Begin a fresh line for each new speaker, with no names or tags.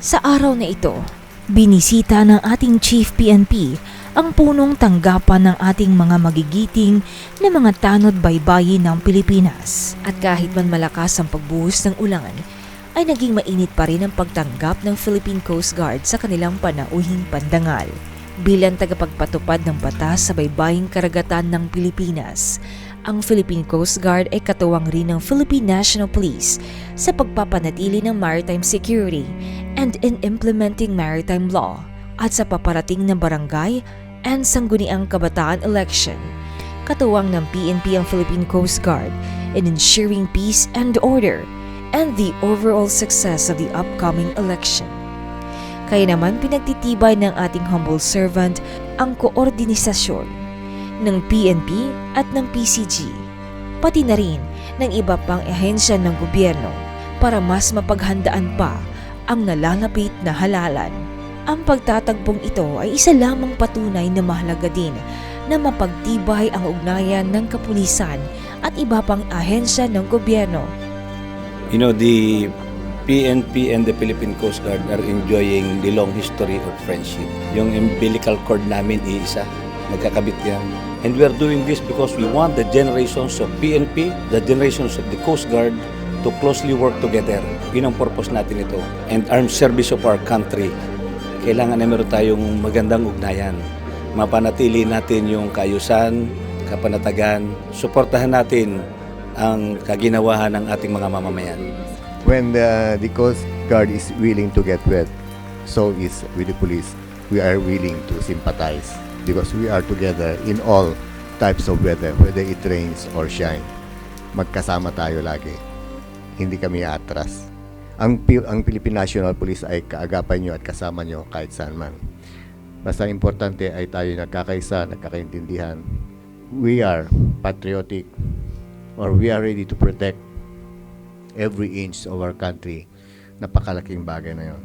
Sa araw na ito, binisita ng ating Chief PNP ang punong tanggapan ng ating mga magigiting na mga tanod baybayin ng Pilipinas. At kahit man malakas ang pagbuhos ng ulan, ay naging mainit pa rin ang pagtanggap ng Philippine Coast Guard sa kanilang panauhing pandangal. Bilang tagapagpatupad ng batas sa baybaying karagatan ng Pilipinas, ang Philippine Coast Guard ay katuwang rin ng Philippine National Police sa pagpapanatili ng maritime security and in implementing maritime law at sa paparating ng barangay and sangguniang kabataan election. Katuwang ng PNP ang Philippine Coast Guard in ensuring peace and order and the overall success of the upcoming election. Kaya naman pinagtitibay ng ating humble servant ang koordinisasyon ng PNP at ng PCG, pati na rin ng iba pang ahensya ng gobyerno para mas mapaghandaan pa ang nalalapit na halalan. Ang pagtatagpong ito ay isa lamang patunay na mahalaga din na mapagtibay ang ugnayan ng kapulisan at iba pang ahensya ng gobyerno.
You know, the PNP and the Philippine Coast Guard are enjoying the long history of friendship. Yung umbilical cord namin iisa, nagkakabit yan. And we are doing this because we want the generations of PNP, the generations of the Coast Guard to closely work together. Yun ang purpose natin ito. And armed service of our country. Kailangan na meron tayong magandang ugnayan. Mapanatili natin yung kaayusan, kapanatagan, suportahan natin ang kaginawahan ng ating mga mamamayan.
When the Coast Guard is willing to get wet, so is with the police. We are willing to sympathize because we are together in all types of weather, whether it rains or shine. Magkasama tayo lagi. Hindi kami atras. Ang Philippine National Police ay kaagapan nyo at kasama nyo kahit saan man. Basta importante ay tayo nagkakaisa, nagkakaintindihan. We are patriotic or we are ready to protect every inch of our country. Napakalaking bagay na yun.